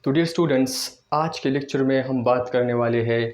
तो dear students, आज के लेक्चर में हम बात करने वाले हैं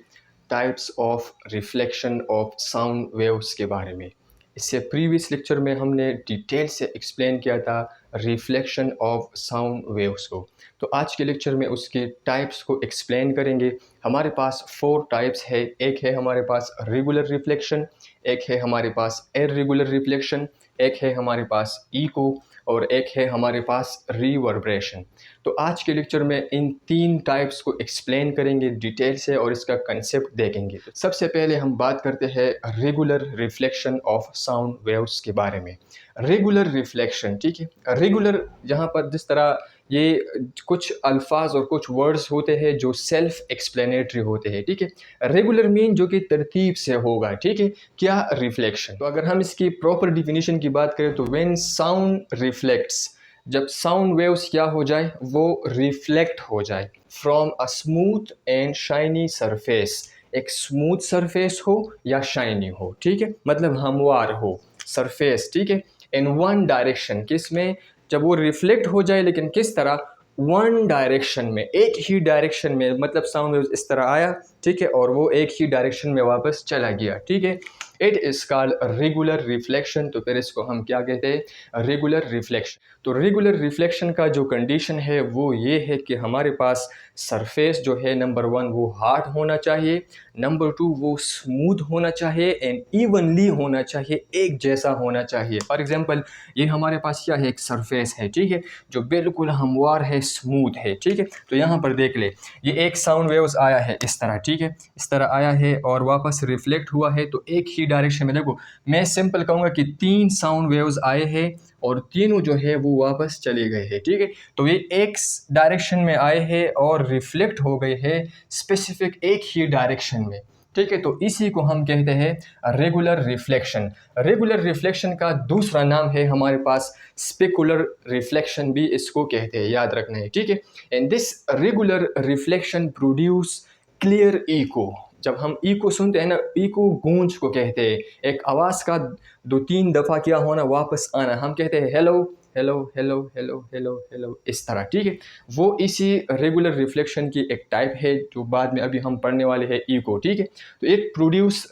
types of reflection of sound waves के बारे में। इससे प्रीवियस लेक्चर में हमने डिटेल से एक्सप्लेन किया था रिफ्लेक्शन ऑफ साउंड वेव्स को। तो आज के लेक्चर में उसके टाइप्स को एक्सप्लेन करेंगे। हमारे पास 4 टाइप्स है। एक है हमारे पास रेगुलर रिफ्लेक्शन, एक है हमारे पास इर्रेगुलर रिफ्लेक्शन, एक है हमारे पास इको और एक है हमारे पास रिवर्बरेशन। तो आज के लेक्चर में इन 3 टाइप्स को एक्सप्लेन करेंगे डिटेल से और इसका कंसेप्ट देखेंगे। तो सबसे पहले हम बात करते हैं regular reflection of sound waves के बारे में। रेगुलर रिफ्लेक्शन, ठीक है। रेगुलर यहाँ पर जिस तरह ये कुछ अल्फाज और कुछ वर्ड्स होते हैं जो सेल्फ एक्सप्लेनेटरी होते हैं, ठीक है। रेगुलर मीन जो कि तरतीब से होगा, ठीक है। क्या रिफ्लेक्शन, तो अगर हम इसकी प्रॉपर डिफिनीशन की बात करें तो व्हेन साउंड रिफ्लेक्ट्स, जब साउंड वेव्स क्या हो जाए, वो रिफ्लेक्ट हो जाए from a smooth and shiny surface. एक स्मूथ सरफेस हो या शाइनी हो, ठीक है, मतलब हमवार हो सरफेस, ठीक है, इन वन डायरेक्शन। किस में, जब वो रिफ्लेक्ट हो जाए, लेकिन किस तरह, वन डायरेक्शन में, एक ही डायरेक्शन में, मतलब साउंड वेव्स इस तरह आया, ठीक है, और वो एक ही डायरेक्शन में वापस चला गया, ठीक है। It is called regular reflection. तो फिर इसको हम क्या कहते हैं, रेगुलर रिफ्लेक्शन। तो रेगुलर रिफ्लेक्शन का जो कंडीशन है वो ये है कि हमारे पास सरफेस जो है, नंबर 1 वो हार्ड होना चाहिए, नंबर 2 वो स्मूथ होना चाहिए एंड इवनली होना चाहिए, एक जैसा होना चाहिए। फॉर एग्जांपल, ये हमारे पास क्या है, एक सरफेस है, ठीक है, जो बिल्कुल हमवार है, स्मूथ है, ठीक है। तो यहाँ पर देख ले, ये एक साउंड वेव्स आया है इस तरह, ठीक है, इस तरह आया है और वापस रिफ्लेक्ट हुआ है, तो एक ही डायरेक्शन में। देखो, मैं सिंपल कहूँगा कि 3 साउंड वेव्स आए हैं और तीनों जो है वो वापस चले गए हैं, ठीक है। तो ये एक डायरेक्शन में आए हैं और रिफ्लेक्ट हो गए हैं स्पेसिफिक एक ही डायरेक्शन में, ठीक है। तो इसी को हम कहते हैं रेगुलर रिफ्लेक्शन। रेगुलर रिफ्लेक्शन का दूसरा नाम है हमारे पास स्पेकुलर रिफ्लेक्शन भी इसको कहते हैं, याद रखना है, ठीक है। And this regular reflection produce clear eco. जब हम इको सुनते हैं ना, इको गूंज को कहते हैं, एक आवाज़ का 2-3 दफ़ा क्या होना, वापस आना, हम कहते हैं hello hello hello hello hello hello, इस तरह, ठीक है। वो इसी रेगुलर रिफ्लेक्शन की एक टाइप है जो बाद में अभी हम पढ़ने वाले हैं, इको, ठीक है। तो एक प्रोड्यूस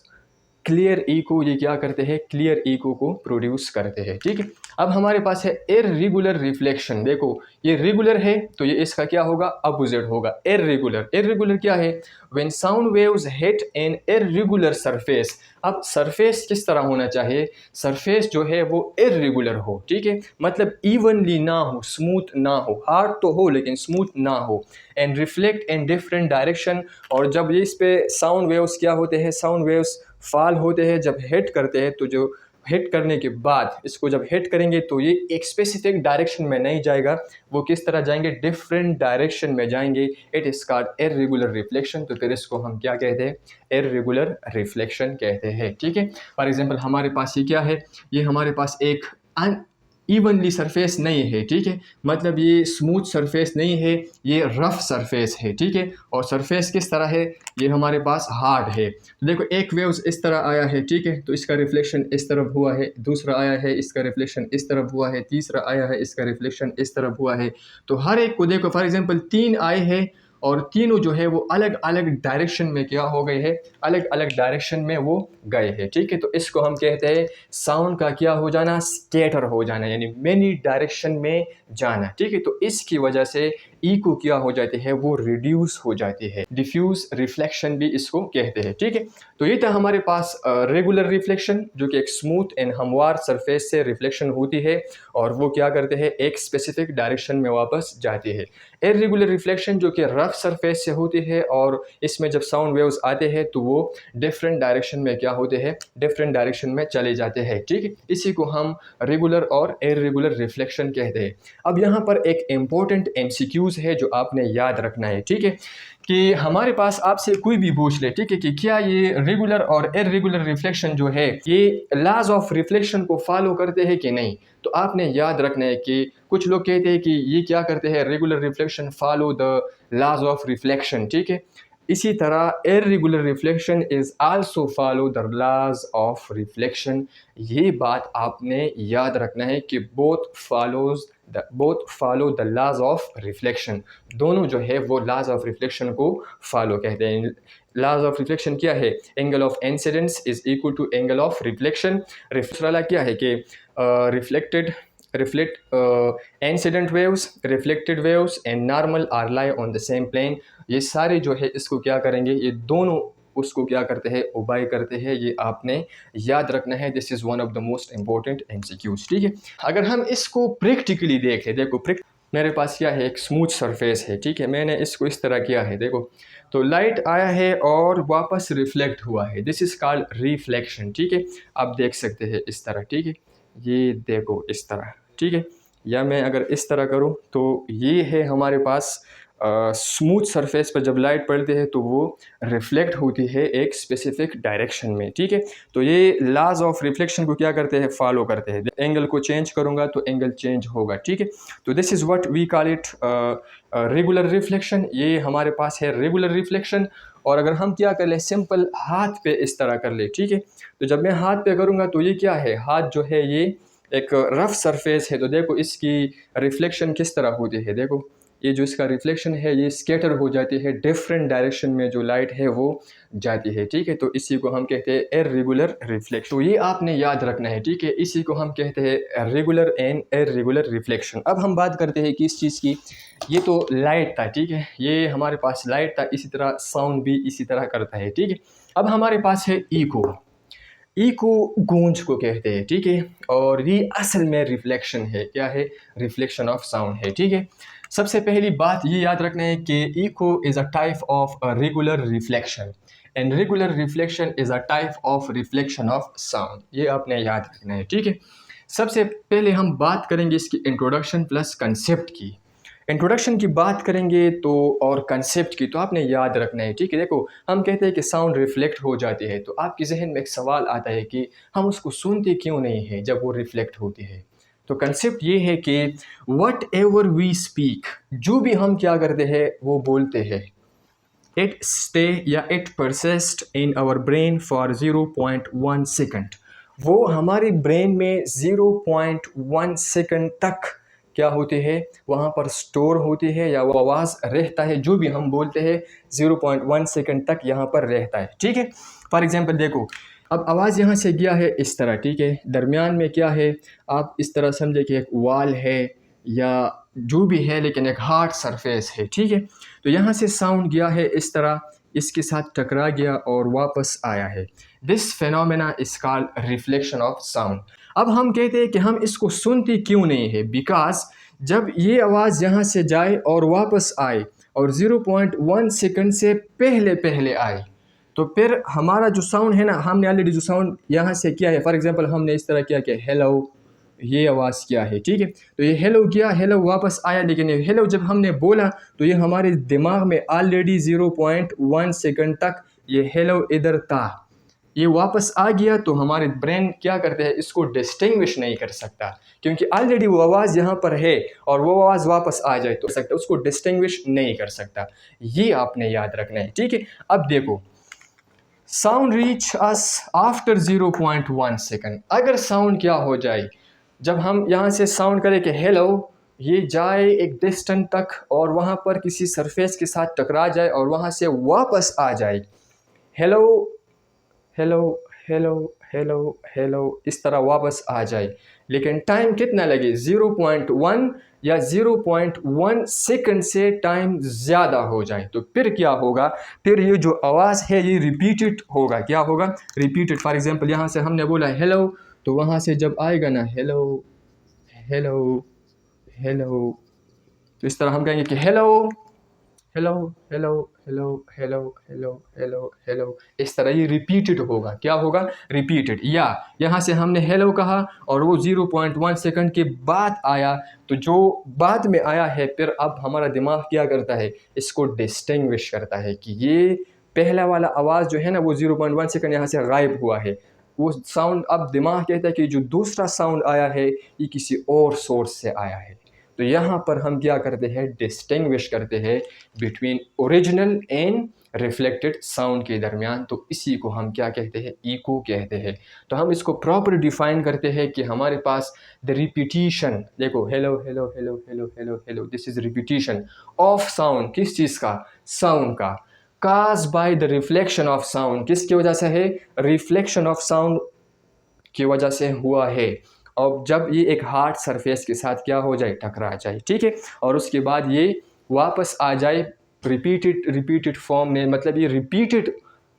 क्लियर इको, ये क्या करते हैं, क्लियर इको को प्रोड्यूस करते हैं, ठीक है। अब हमारे पास है इर्रेगुलर रिफ्लेक्शन। देखो, ये रेगुलर है तो ये इसका क्या होगा, अपोजिट होगा, इर्रेगुलर। इर्रेगुलर क्या है, when sound waves hit an irregular surface. अब सरफेस किस तरह होना चाहिए, सरफेस जो है वो इर्रेगुलर हो, ठीक है, मतलब इवनली ना हो, स्मूथ ना हो, हार्ड तो हो लेकिन स्मूथ ना हो, and reflect in different direction. और जब ये इस पे साउंड वेव्स क्या होते हैं, साउंड वेव्स फॉल होते हैं, जब हिट करते हैं, तो जो हिट करने के बाद इसको जब हिट करेंगे तो ये एक स्पेसिफिक डायरेक्शन में नहीं जाएगा, वो किस तरह जाएंगे, डिफरेंट डायरेक्शन में जाएंगे। It is called irregular reflection. तो फिर इसको हम क्या कहते हैं, इर्रेगुलर रिफ्लेक्शन कहते हैं, ठीक है। फॉर एग्जांपल, हमारे पास ये क्या है, ये हमारे पास एक इवनली सरफेस नहीं है, ठीक है, मतलब ये स्मूथ सरफेस नहीं है, ये रफ सरफेस है, ठीक है। और सरफेस किस तरह है, ये हमारे पास हार्ड है। तो देखो, एक वेव्स इस तरह आया है, ठीक है, तो इसका रिफ्लेक्शन इस तरफ हुआ है, दूसरा आया है, इसका रिफ्लेक्शन इस तरफ हुआ है, तीसरा आया है, इसका रिफ्लेक्शन इस तरफ हुआ है। तो हर एक को देखो, फॉर एग्जांपल 3 आए हैं और तीनों जो है वो अलग अलग डायरेक्शन में क्या हो गए हैं, अलग अलग डायरेक्शन में वो गए हैं, ठीक है। तो इसको हम कहते हैं साउंड का क्या हो जाना, स्कैटर हो जाना, यानी मेनी डायरेक्शन में जाना, ठीक है। तो इसकी वजह से इको क्या हो जाती है, वो रिड्यूस हो जाती है, डिफ्यूज रिफ्लेक्शन भी इसको कहते हैं, ठीक है। तो ये था हमारे पास रेगुलर रिफ्लेक्शन, जो कि एक स्मूथ एंड हमवार सरफेस से रिफ्लेक्शन होती है और वो क्या करते हैं, एक स्पेसिफिक डायरेक्शन में वापस जाती है। इर्रेगुलर रिफ्लेक्शन जो कि रफ सरफेस से होती है और इसमें जब साउंड वेव्स आते हैं तो वो डिफरेंट डायरेक्शन में क्या होते हैं, डिफरेंट डायरेक्शन में चले जाते हैं, ठीक है। इसी को हम रेगुलर और इर्रेगुलर रिफ्लेक्शन कहते हैं। अब यहाँ पर एक इम्पोर्टेंट एमसीक्यूज है जो आपने याद रखना है, ठीक है, कि हमारे पास आपसे कोई भी पूछ ले, ठीक है, कि क्या ये रेगुलर और इर्रेगुलर रिफ्लेक्शन जो है ये लॉज ऑफ रिफ्लेक्शन को फॉलो करते हैं कि नहीं। तो आपने याद रखना है कि कुछ लोग कहते हैं कि ये क्या करते हैं, regular reflection follow the laws of reflection, ठीक है, इसी तरह irregular reflection is also follow the laws of reflection. ये बात आपने याद रखना है कि both follow the laws of reflection. दोनों जो है वो लॉज ऑफ रिफ्लेक्शन को फॉलो कहते हैं। लॉज ऑफ रिफ्लेक्शन क्या है? Angle of incidence is equal to angle of reflection. वाला क्या है कि incident waves, reflected waves and normal are lie on the same plane. ये सारे जो है इसको क्या करेंगे, ये दोनों उसको क्या करते हैं, ओबाई करते हैं। ये आपने याद रखना है। This is one of the most important MCQs. ठीक है, अगर हम इसको प्रैक्टिकली देखें, देखो मेरे पास क्या है, एक स्मूथ सरफेस है। ठीक है, मैंने इसको इस तरह किया है, देखो तो लाइट आया है और वापस रिफ्लेक्ट हुआ है। This is called reflection. ठीक है, आप देख सकते हैं इस तरह। ठीक है, ये देखो इस तरह। ठीक है, या मैं अगर इस तरह करूँ तो ये है हमारे पास स्मूथ सरफेस पर जब लाइट पड़ती है तो वो रिफ्लेक्ट होती है एक स्पेसिफिक डायरेक्शन में। ठीक है, तो ये लॉज ऑफ रिफ्लेक्शन को क्या करते हैं, फॉलो करते हैं। एंगल को चेंज करूँगा तो एंगल चेंज होगा। ठीक है, तो this is what we call it regular reflection. ये हमारे पास है रेगुलर रिफ्लेक्शन। और अगर हम क्या कर लें, सिंपल हाथ पे इस तरह कर ले। ठीक है, तो जब मैं हाथ पे करूँगा तो ये क्या है, हाथ जो है ये एक रफ सरफेस है। तो देखो इसकी रिफ्लेक्शन किस तरह होती है, देखो ये जो इसका रिफ्लेक्शन है ये स्कैटर हो जाती है, डिफरेंट डायरेक्शन में जो लाइट है वो जाती है। ठीक है, तो इसी को हम कहते हैं इर्रेगुलर रिफ्लेक्शन। तो ये आपने याद रखना है। ठीक है, इसी को हम कहते हैं रेगुलर एंड इर्रेगुलर रिफ्लेक्शन। अब हम बात करते हैं किस चीज़ की, ये तो लाइट था। ठीक है, ये हमारे पास लाइट था, इसी तरह साउंड भी इसी तरह करता है। ठीक है, अब हमारे पास है इको। इको गूंज को कहते हैं। ठीक है, और ये असल में रिफ्लेक्शन है। क्या है? रिफ्लेक्शन ऑफ साउंड है। ठीक है, सबसे पहली बात ये याद रखना है कि echo is a type of regular reflection and regular reflection is a type of reflection of sound. ये आपने याद रखना है। ठीक है, सबसे पहले हम बात करेंगे इसकी इंट्रोडक्शन प्लस कंसेप्ट की। इंट्रोडक्शन की बात करेंगे तो और कंसेप्ट की, तो आपने याद रखना है। ठीक है, देखो हम कहते हैं कि साउंड रिफ्लेक्ट हो जाती है, तो आपके जहन में एक सवाल आता है कि हम उसको सुनते क्यों नहीं है जब वो रिफ्लेक्ट होती है। तो कंसेप्ट ये है कि वट एवर वी स्पीक, जो भी हम क्या करते हैं वो बोलते हैं, इट स्टे या it persist in our brain for 0.1 second. वो हमारी ब्रेन में 0.1 सेकंड तक क्या होती है, वहाँ पर स्टोर होती है, या वो आवाज़ रहता है जो भी हम बोलते हैं 0.1 सेकंड तक यहाँ पर रहता है। ठीक है, फॉर एग्जांपल देखो अब आवाज़ यहाँ से गया है इस तरह। ठीक है, दरमियान में क्या है, आप इस तरह समझे कि एक वॉल है या जो भी है, लेकिन एक हार्ड सरफेस है। ठीक है, तो यहाँ से साउंड गया है इस तरह, इसके साथ टकरा गया और वापस आया है। This phenomena is called reflection of sound. अब हम कहते हैं कि हम इसको सुनते क्यों नहीं है, बिकॉज जब ये आवाज़ यहाँ से जाए और वापस आए और 0.1 सेकंड से पहले पहले आए, तो फिर हमारा जो साउंड है ना, हमने ऑलरेडी जो साउंड यहाँ से किया है, फॉर एग्जांपल हमने इस तरह किया कि हेलो, ये आवाज़ क्या है। ठीक है, तो ये हेलो किया, हेलो वापस आया, लेकिन ये हेलो जब हमने बोला तो ये हमारे दिमाग में ऑलरेडी 0.1 सेकंड तक ये हेलो इधर था, ये वापस आ गया। तो हमारे ब्रेन क्या करते हैं, इसको डिस्टिंग्विश नहीं कर सकता, क्योंकि ऑलरेडी वो आवाज़ यहाँ पर है और वो आवाज़ वापस आ जाए तो सकता, उसको डिस्टिंग्विश नहीं कर सकता। ये आपने याद रखना है। ठीक है, अब देखो sound reach us after 0.1 second. अगर साउंड क्या हो जाए, जब हम यहाँ से साउंड करें कि हेलो, ये जाए एक डिस्टेंस तक और वहाँ पर किसी सरफेस के साथ टकरा जाए और वहाँ से वापस आ जाए, hello hello hello hello hello, इस तरह वापस आ जाए, लेकिन टाइम कितना लगे, 0.1 या 0.1 सेकंड से टाइम ज़्यादा हो जाए, तो फिर क्या होगा, फिर ये जो आवाज़ है ये रिपीटेड होगा। क्या होगा, रिपीटेड। फॉर एग्जांपल यहाँ से हमने बोला हेलो, तो वहाँ से जब आएगा ना हेलो हेलो हेलो, तो इस तरह हम कहेंगे कि hello hello hello hello hello hello hello hello, इस तरह ये रिपीटेड होगा। क्या होगा, रिपीटेड। या यहाँ से हमने हेलो कहा और वो 0.1 सेकंड के बाद आया, तो जो बाद में आया है फिर अब हमारा दिमाग क्या करता है, इसको डिस्टिंग्विश करता है कि ये पहला वाला आवाज़ जो है ना वो 0.1 सेकंड यहाँ से गायब हुआ है, वो साउंड अब दिमाग कहता है कि जो दूसरा साउंड आया है ये किसी और सोर्स से आया है। तो यहाँ पर हम क्या करते हैं, डिस्टिंग्विश करते हैं between original and reflected sound के दरमियान, तो इसी को हम क्या कहते हैं, इको कहते हैं। तो हम इसको प्रॉपर डिफाइन करते हैं कि हमारे पास द रिपीटिशन, देखो hello hello hello hello hello hello, this is repetition of sound, किस चीज़ का, साउंड का, cause by the reflection of sound, किसकी वजह से है, रिफ्लेक्शन ऑफ साउंड की वजह से हुआ है। और जब ये एक हार्ड सरफेस के साथ क्या हो जाए, टकरा जाए, ठीक है, और उसके बाद ये वापस आ जाए रिपीटेड फॉर्म में, मतलब ये रिपीटेड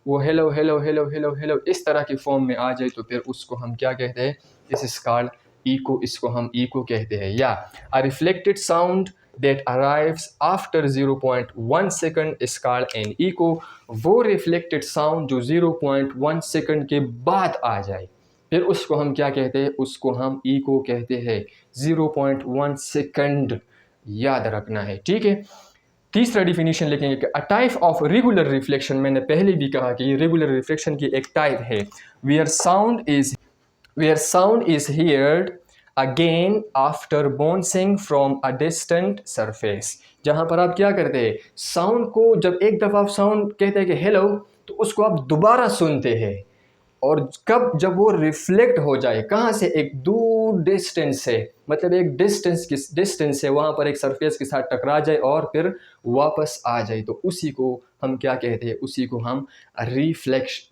वो hello hello hello hello hello इस तरह की फॉर्म में आ जाए, तो फिर उसको हम क्या कहते हैं, दिस इज कॉल्ड इको, इसको हम इको कहते हैं। या a reflected sound that arrives after 0.1 second is called an echo। वो रिफ्लेक्टेड साउंड जो 0.1 सेकंड के बाद आ जाए, फिर उसको हम क्या कहते हैं, उसको हम इको कहते हैं। 0.1 सेकंड याद रखना है, ठीक है। तीसरा डिफिनीशन लिखेंगे कि अ टाइप ऑफ रेगुलर रिफ्लेक्शन, मैंने पहले भी कहा कि ये रेगुलर रिफ्लेक्शन की एक टाइप है, where sound is heard again after bouncing from a distant surface. जहां पर आप क्या करते हैं, साउंड को जब एक दफ़ा आप साउंड कहते हैं कि हेलो, तो उसको आप दोबारा सुनते हैं, और कब, जब वो रिफ्लेक्ट हो जाए, कहाँ से, एक दूर डिस्टेंस से, मतलब एक डिस्टेंस से वहाँ पर एक सरफेस के साथ टकरा जाए और फिर वापस आ जाए, तो उसी को हम क्या कहते हैं, उसी को हम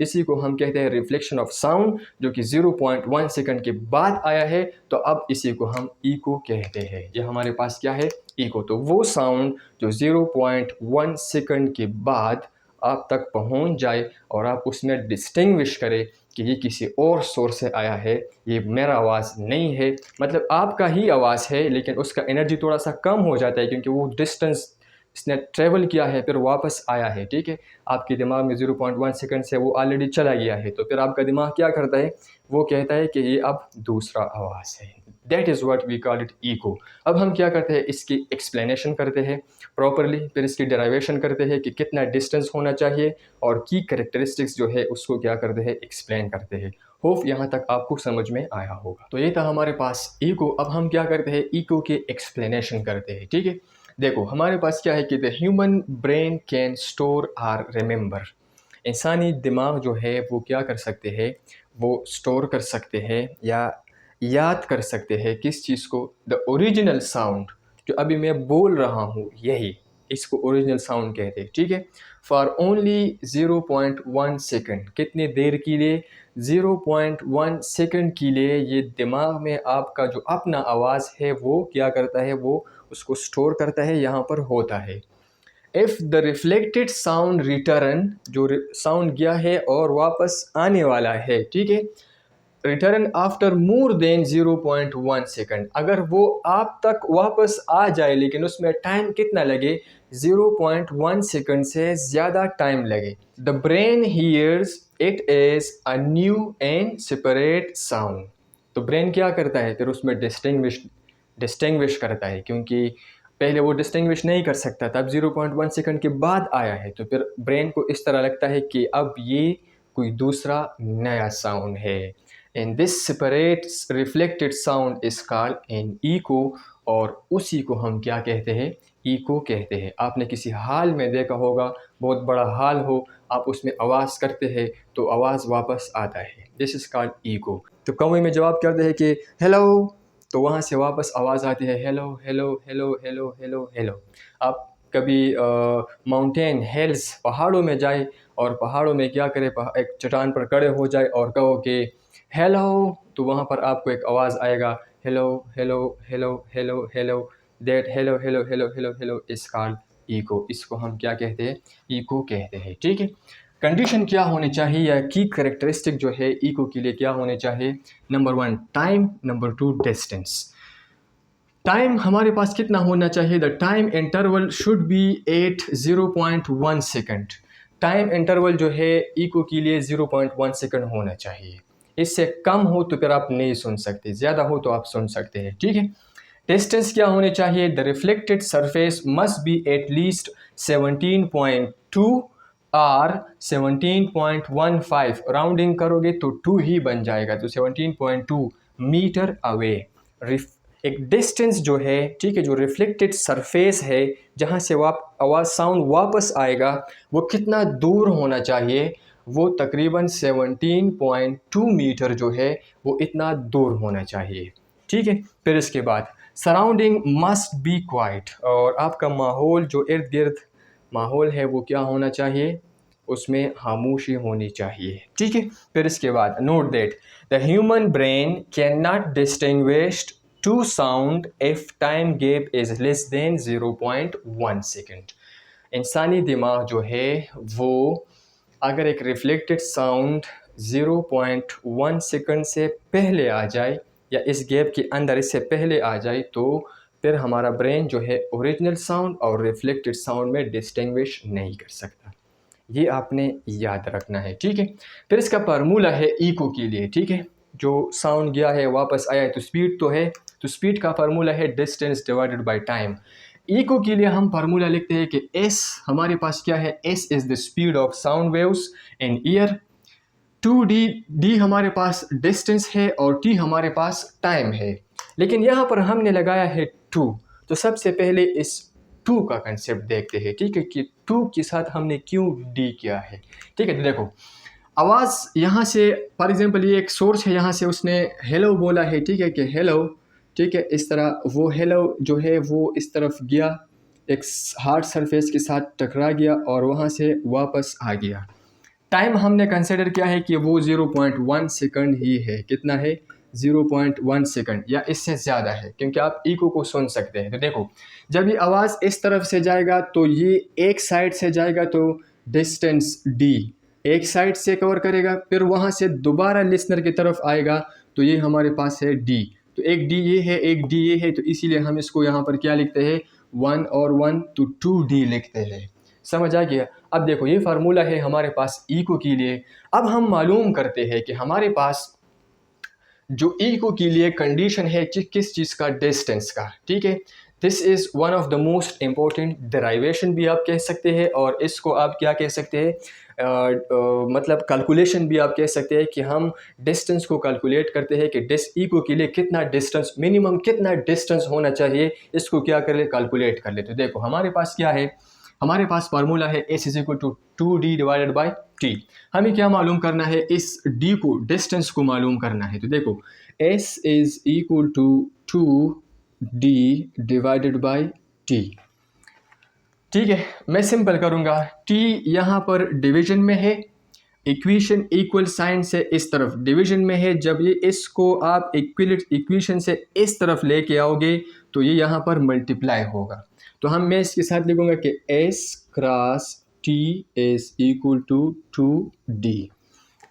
इसी को हम कहते हैं रिफ्लेक्शन ऑफ साउंड, जो कि 0.1 सेकंड के बाद आया है, तो अब इसी को हम इको कहते हैं। ये हमारे पास क्या है, इको। तो वो साउंड जो 0.1 सेकंड के बाद आप तक पहुंच जाए और आप उसमें डिस्टिंग्विश करें कि ये किसी और सोर्स से आया है, ये मेरा आवाज़ नहीं है, मतलब आपका ही आवाज़ है, लेकिन उसका एनर्जी थोड़ा सा कम हो जाता है क्योंकि वो डिस्टेंस इसने ट्रेवल किया है, फिर वापस आया है, ठीक है। आपके दिमाग में 0.1 सेकंड से वो ऑलरेडी चला गया है, तो फिर आपका दिमाग क्या करता है, वो कहता है कि ये अब दूसरा आवाज़ है। That is what we call it echo. अब हम क्या करते हैं, इसकी एक्सप्लेनेशन करते हैं प्रॉपरली, फिर इसकी डेराइवेशन करते हैं कि कितना डिस्टेंस होना चाहिए, और की कैरेक्टरिस्टिक्स जो है उसको क्या करते हैं, एक्सप्लेन करते हैं। होप यहाँ तक आपको समझ में आया होगा। तो ये था हमारे पास इको। अब हम क्या करते हैं, इको के एक्सप्लेनेशन करते हैं, ठीक है। देखो हमारे पास क्या है कि the human brain can store or remember, इंसानी दिमाग जो है वो क्या कर सकते हैं, वो स्टोर कर सकते हैं या याद कर सकते हैं किस चीज़ को, द ओरिजिनल साउंड, जो अभी मैं बोल रहा हूँ यही, इसको ओरिजिनल साउंड कहते हैं, ठीक है। फॉर ओनली 0.1 सेकंड, कितने देर के लिए, 0.1 सेकंड के लिए ये दिमाग में आपका जो अपना आवाज़ है वो क्या करता है, वो उसको स्टोर करता है, यहाँ पर होता है। If the reflected sound return, जो साउंड गया है और वापस आने वाला है, ठीक है, return after more than 0.1 second, अगर वो आप तक वापस आ जाए लेकिन उसमें टाइम कितना लगे, 0.1 सेकंड से ज़्यादा टाइम लगे, the brain hears it as a new and separate sound. तो ब्रेन क्या करता है, फिर उसमें डिस्टिंग्विश करता है, क्योंकि पहले वो डिस्टिंग्विश नहीं कर सकता था, अब 0.1 सेकंड के बाद आया है, तो फिर ब्रेन को इस तरह लगता है कि अब ये कोई दूसरा नया साउंड है। And this separate reflected sound is called an echo, और उसी को हम क्या कहते हैं, इको कहते हैं। आपने किसी हॉल में देखा होगा, बहुत बड़ा हॉल हो, आप उसमें आवाज़ करते हैं तो आवाज़ वापस आता है, दिस इज कॉल्ड इको। तो कौवे में जब आप कहते हैं कि हेलो, तो वहाँ से वापस आवाज़ आती है hello hello hello hello hello hello. आप कभी माउंटेन हिल्स, पहाड़ों में जाए और पहाड़ों में क्या करें, एक चट्टान पर खड़े हो जाए और कहो कि हेलो, तो वहाँ पर आपको एक आवाज़ आएगा hello hello hello hello hello. That hello hello hello hello hello is called echo. इसको हम क्या कहते हैं, इको कहते हैं, ठीक है। कंडीशन क्या होनी चाहिए या की करेक्टरिस्टिक जो है इको के लिए क्या होने चाहिए, number 1 time, number 2 distance. Time हमारे पास कितना होना चाहिए, the time interval should be at 0.1 second. Time interval जो है इको के लिए 0.1 सेकंड होना चाहिए, इससे कम हो तो फिर आप नहीं सुन सकते, ज़्यादा हो तो आप सुन सकते हैं, ठीक है। डिस्टेंस क्या होने चाहिए, the reflected surface must be at least 17.2 or 17.15, rounding करोगे तो 2 ही बन जाएगा, तो 17.2 मीटर अवे। एक डिस्टेंस जो है, ठीक है, जो रिफ्लेक्टेड सरफेस है जहाँ से आवाज़ साउंड वापस आएगा वो कितना दूर होना चाहिए, वो तकरीबन 17.2 मीटर जो है वो इतना दूर होना चाहिए। ठीक है, फिर इसके बाद सराउंडिंग मस्ट बी क्वाइट, और आपका माहौल जो इर्द गिर्द माहौल है वो क्या होना चाहिए, उसमें खामोशी होनी चाहिए। ठीक है, फिर इसके बाद note that the human brain can not distinguish two sound if time gap is less than 0.1 second. इंसानी दिमाग जो है वो अगर एक रिफ्लेक्टेड साउंड 0.1 सेकंड से पहले आ जाए या इस गैप के अंदर इससे पहले आ जाए तो फिर हमारा ब्रेन जो है ओरिजिनल साउंड और रिफ्लेक्टेड साउंड में डिस्टिंग्विश नहीं कर सकता। ये आपने याद रखना है। ठीक है, फिर इसका फार्मूला है इको के लिए। ठीक है, जो साउंड गया है वापस आया है तो स्पीड तो है, तो स्पीड का फार्मूला है distance divided by time. Echo के लिए हम फार्मूला लिखते हैं कि एस हमारे पास क्या है, S is the speed of sound waves in year, 2d हमारे पास डिस्टेंस है और t हमारे पास टाइम है। लेकिन यहाँ पर हमने लगाया है 2, तो सबसे पहले इस 2 का कंसेप्ट देखते हैं। ठीक है, कि 2 के साथ हमने क्यों d किया है। ठीक है, तो देखो आवाज़ यहाँ से फॉर एग्जांपल ये एक सोर्स है, यहाँ से उसने हेलो बोला है। ठीक है, कि हेलो, ठीक है, इस तरह वो हेलो जो है वो इस तरफ गया, एक हार्ड सरफेस के साथ टकरा गया और वहाँ से वापस आ गया। टाइम हमने कंसिडर किया है कि वो 0.1 सेकंड ही है। कितना है, 0.1 सेकंड या इससे ज़्यादा है, क्योंकि आप इको को सुन सकते हैं। तो देखो जब ये आवाज़ इस तरफ से जाएगा तो ये एक साइड से जाएगा तो डिस्टेंस d एक साइड से कवर करेगा, फिर वहाँ से दोबारा लिसनर की तरफ आएगा तो ये हमारे पास है d। तो एक d ये है, एक d ये है, तो इसीलिए हम इसको यहाँ पर क्या लिखते हैं, 1 और 1 तो 2d लिखते हैं। समझ आ गया। अब देखो ये फार्मूला है हमारे पास इको के लिए। अब हम मालूम करते हैं कि हमारे पास जो इको के लिए कंडीशन है कि किस चीज़ का, डिस्टेंस का। ठीक है, this is one of the most important derivation भी आप कह सकते हैं, और इसको आप क्या कह सकते हैं, मतलब कैलकुलेशन भी आप कह सकते हैं कि हम डिस्टेंस को कैलकुलेट करते हैं कि इको के लिए कितना डिस्टेंस, मिनिमम कितना डिस्टेंस होना चाहिए, इसको क्या कर ले, कैलकुलेट कर ले। तो देखो हमारे पास क्या है, हमारे पास फार्मूला है s is equal to 2d divided by t। हमें क्या मालूम करना है, इस d को, डिस्टेंस को मालूम करना है। तो देखो s is equal to 2d divided by t। ठीक है, मैं सिंपल करूँगा, t यहाँ पर डिवीजन में है, इक्वेशन इक्वल साइन से इस तरफ डिवीजन में है। जब ये इसको आप इक्वेशन से इस तरफ लेके आओगे तो ये यहाँ पर मल्टीप्लाई होगा। तो मैं इसके साथ लिखूंगा कि s cross t is equal to 2d।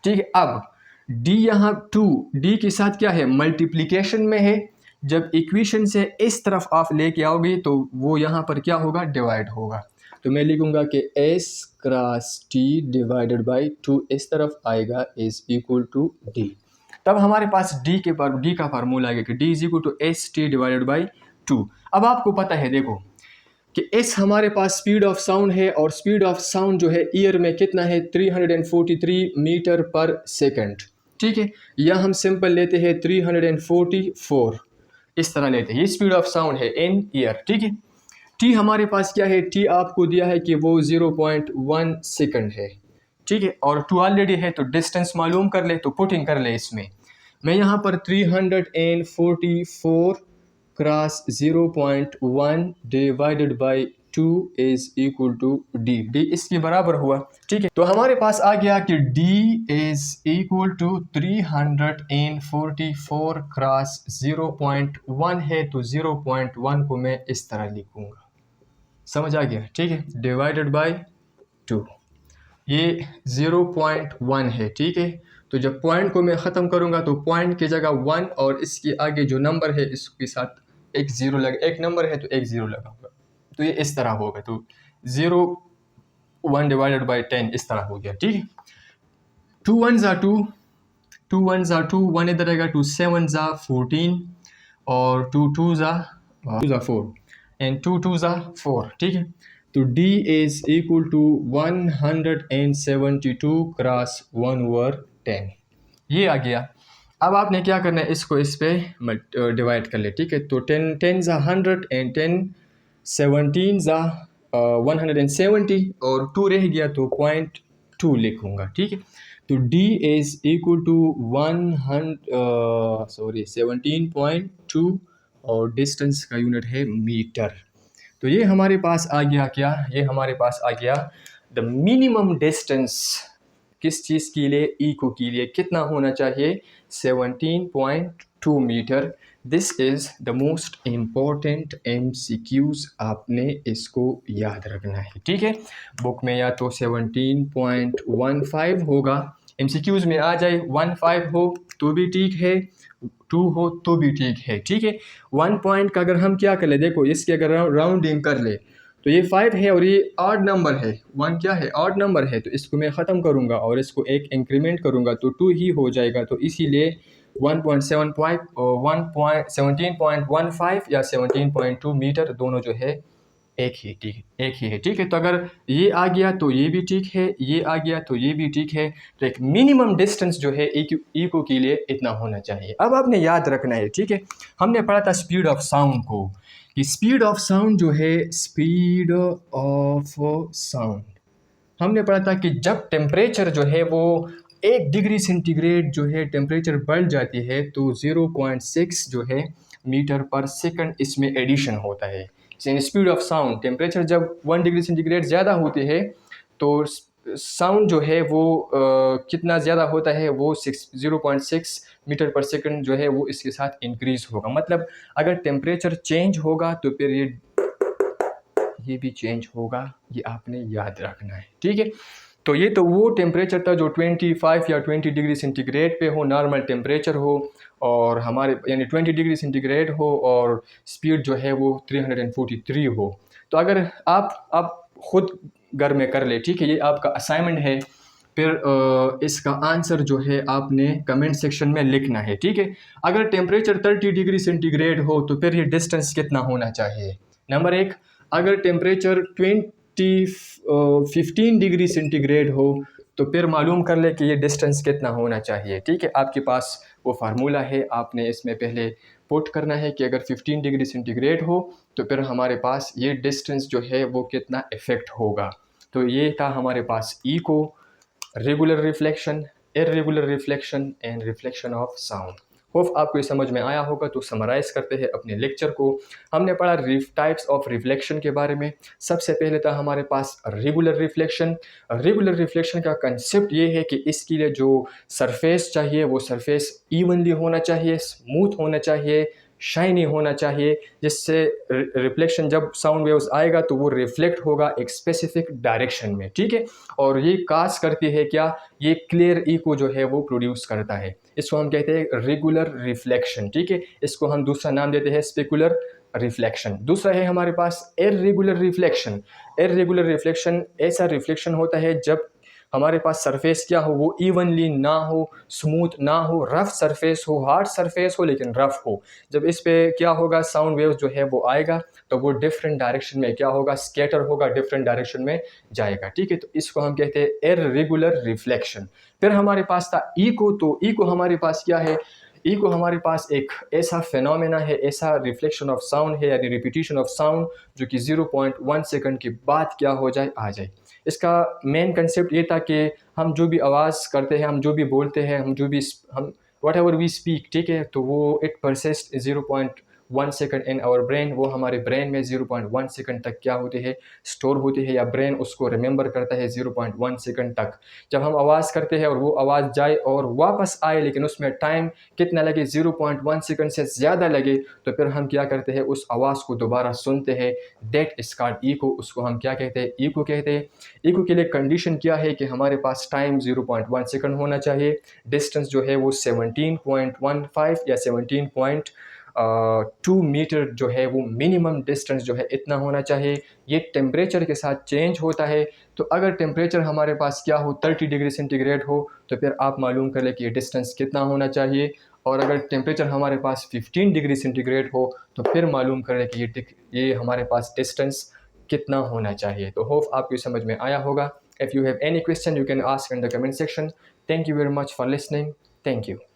ठीक है, अब d यहाँ 2d के साथ क्या है, मल्टीप्लिकेशन में है। जब इक्वेशन से इस तरफ आप लेके आओगे तो वो यहाँ पर क्या होगा, डिवाइड होगा। तो मैं लिखूंगा कि s cross t divided by 2 इस तरफ आएगा इज इक्वल टू d। तब हमारे पास d का फार्मूला आएगा कि d is equal to S T divided by 2। अब आपको पता है देखो कि s हमारे पास स्पीड ऑफ साउंड है, और स्पीड ऑफ साउंड जो है ईयर में कितना है, 343 मीटर पर सेकंड। ठीक है, या हम सिंपल लेते हैं 344, इस तरह लेते हैं। ये स्पीड ऑफ साउंड है इन ईयर। ठीक है, t हमारे पास क्या है, t आपको दिया है कि वो 0.1 सेकंड है। ठीक है, और 2 ऑलरेडी है तो डिस्टेंस मालूम कर ले, तो पुटिंग कर ले इसमें। मैं यहाँ पर 344 cross 0.1 divided by 2 is equal to d। d इसके बराबर हुआ। ठीक है, तो हमारे पास आ गया कि d is equal to 344 cross 0.1 है, तो 0.1 को मैं इस तरह लिखूंगा। समझ आ गया। ठीक है, डिवाइडेड बाई 2, ये 0.1 है। ठीक है, तो जब पॉइंट को मैं ख़त्म करूंगा तो पॉइंट की जगह 1 और इसके आगे जो नंबर है इसके साथ एक ज़ीरो लगा, एक नंबर है तो एक ज़ीरो लगाऊंगा, तो ये इस तरह होगा। तो 0.1 डिवाइडेड बाई 10 इस तरह हो गया। ठीक है, 2 1 ज़ा 2, 2 1 ज़ा 2, 1 इधर रहेगा, 2 7 ज़ा 14 और 2 2 ज़ा 4 एंड 2 2 ज़ा 4। ठीक है, तो d is equal to 172 cross 1/10, ये आ गया। अब आपने क्या करना है, इसको इस पे डिवाइड कर ले, ठीक है। तो 10 ज़ा 100 एंड 17 ज़ा 170 और 2 रह गया तो 0.2 लिखूँगा, ठीक है। तो D इज़ इक्वल टू 17.2 और डिस्टेंस का यूनिट है मीटर। तो ये हमारे पास आ गया क्या, ये हमारे पास आ गया द मिनिमम डिस्टेंस किस चीज़ के लिए, इको के लिए कितना होना चाहिए, 17.2 metre. This is the most important MCQs, आपने इसको याद रखना है, ठीक है। बुक में या तो 17.15 होगा, MCQs में आ जाए 15 हो तो भी ठीक है, 2 हो तो भी ठीक है, ठीक है। 1 पॉइंट का अगर हम क्या कर ले, देखो इसके अगर राउंडिंग कर ले तो ये 5 है और ये ऑड नंबर है, 1 क्या है, ऑड नंबर है, तो इसको मैं ख़त्म करूँगा और इसको एक इंक्रीमेंट करूँगा तो 2 ही हो जाएगा। तो इसीलिए 1.75 और 17.15 या 17.2 मीटर दोनों जो है एक ही, ठीक है, एक ही है, ठीक है। तो अगर ये आ गया तो ये भी ठीक है, ये आ गया तो ये भी ठीक है। तो एक मिनिमम डिस्टेंस जो है इको के लिए इतना होना चाहिए। अब आपने याद रखना है, ठीक है। हमने पढ़ा था स्पीड ऑफ साउंड को, कि स्पीड ऑफ साउंड जो है, स्पीड ऑफ साउंड हमने पढ़ा था कि जब टेम्परेचर जो है वो 1 डिग्री सेंटीग्रेड जो है टेम्परेचर बढ़ जाती है तो 0.6 जो है मीटर पर सेकंड इसमें एडिशन होता है। स्पीड ऑफ साउंड, टेम्परेचर जब 1 डिग्री सेंटीग्रेड ज़्यादा होती है तो साउंड जो है वो कितना ज़्यादा होता है, वो 0.6 मीटर पर सेकंड जो है वो इसके साथ इंक्रीज़ होगा। मतलब अगर टेम्परेचर चेंज होगा तो फिर ये भी चेंज होगा, ये आपने याद रखना है, ठीक है। तो ये तो वो टेम्परेचर था जो 25 या 20 डिग्री सेंटीग्रेड पे हो, नॉर्मल टेम्परेचर हो, और हमारे यानी 20 डिग्री सेंटीग्रेड हो और स्पीड जो है वो 343 हो। तो अगर आप खुद घर में कर ले, ठीक है, ये आपका असाइनमेंट है। फिर इसका आंसर जो है आपने कमेंट सेक्शन में लिखना है, ठीक है। अगर टेम्परेचर 30 डिग्री सेंटीग्रेड हो तो फिर ये डिस्टेंस कितना होना चाहिए। नंबर 1, अगर टेम्परेचर 15 डिग्री सेंटीग्रेड हो तो फिर मालूम कर ले कि ये डिस्टेंस कितना होना चाहिए, ठीक है। आपके पास वो फार्मूला है, आपने इसमें पहले पुट करना है कि अगर 15 डिग्री सेंटीग्रेड हो तो फिर हमारे पास ये डिस्टेंस जो है वो कितना इफ़ेक्ट होगा। तो ये था हमारे पास echo, regular reflection, irregular reflection and reflection of sound. Hope आपको ये समझ में आया होगा। तो समराइज़ करते हैं अपने लेक्चर को। हमने पढ़ा टाइप्स ऑफ रिफ्लेक्शन के बारे में। सबसे पहले था हमारे पास रेगुलर रिफ्लेक्शन। रेगुलर रिफ्लेक्शन का कंसेप्ट ये है कि इसके लिए जो सरफेस चाहिए वो सरफेस इवनली होना चाहिए, स्मूथ होना चाहिए, शाइनी होना चाहिए, जिससे रिफ्लेक्शन जब साउंड वेव्स आएगा तो वो रिफ्लेक्ट होगा एक स्पेसिफिक डायरेक्शन में, ठीक है। और ये कास्ट करती है क्या, ये क्लियर इको जो है वो प्रोड्यूस करता है। इसको हम कहते हैं रेगुलर रिफ्लेक्शन, ठीक है। इसको हम दूसरा नाम देते हैं स्पेकुलर रिफ्लेक्शन। दूसरा है हमारे पास इर्रेगुलर रिफ्लेक्शन। इर्रेगुलर रिफ्लेक्शन ऐसा रिफ्लेक्शन होता है जब हमारे पास सरफेस क्या हो, वो इवनली ना हो, स्मूथ ना हो, रफ सरफेस हो, हार्ड सरफेस हो लेकिन रफ हो। जब इस पे क्या होगा, साउंड वेव्स जो है वो आएगा तो वो डिफरेंट डायरेक्शन में क्या होगा, स्कैटर होगा, डिफरेंट डायरेक्शन में जाएगा, ठीक है। तो इसको हम कहते हैं इर्रेगुलर रिफ्लेक्शन। फिर हमारे पास था इको। तो इको हमारे पास क्या है, इको हमारे पास एक ऐसा फेनोमेना है, ऐसा रिफ्लेक्शन ऑफ साउंड है यानी रिपीटिशन ऑफ साउंड जो कि 0.1 सेकंड के बाद क्या हो जाए, आ जाए। इसका मेन कंसेप्ट ये था कि हम जो भी आवाज़ करते हैं, हम जो भी बोलते हैं, हम वट एवर वी स्पीक, ठीक है, तो वो it persist 0.1 second in our brain. वो हमारे ब्रेन में 0.1 सेकंड तक क्या होती है, स्टोर होती है, या ब्रेन उसको रिमेंबर करता है 0.1 सेकंड तक। जब हम आवाज़ करते हैं और वो आवाज़ जाए और वापस आए लेकिन उसमें टाइम कितना लगे, 0.1 सेकंड से ज़्यादा लगे, तो फिर हम क्या करते हैं, उस आवाज़ को दोबारा सुनते हैं। That is called echo. उसको हम क्या कहते हैं, इको कहते हैं। इको के लिए कंडीशन क्या है कि हमारे पास टाइम 0.1 सेकंड होना चाहिए, डिस्टेंस जो है वो 17.15 या 17.2 मीटर जो है वो मिनिमम डिस्टेंस जो है इतना होना चाहिए। ये टेम्परेचर के साथ चेंज होता है। तो अगर टेम्परेचर हमारे पास क्या हो, 30 डिग्री सेंटीग्रेड हो, तो फिर आप मालूम कर ले कि ये डिस्टेंस कितना होना चाहिए। और अगर टेम्परेचर हमारे पास 15 डिग्री सेंटीग्रेड हो तो फिर मालूम कर ले कि ये हमारे पास डिस्टेंस कितना होना चाहिए। तो होप आपको समझ में आया होगा। If you have any question you can ask in the comment section. Thank you very much for listening. Thank you.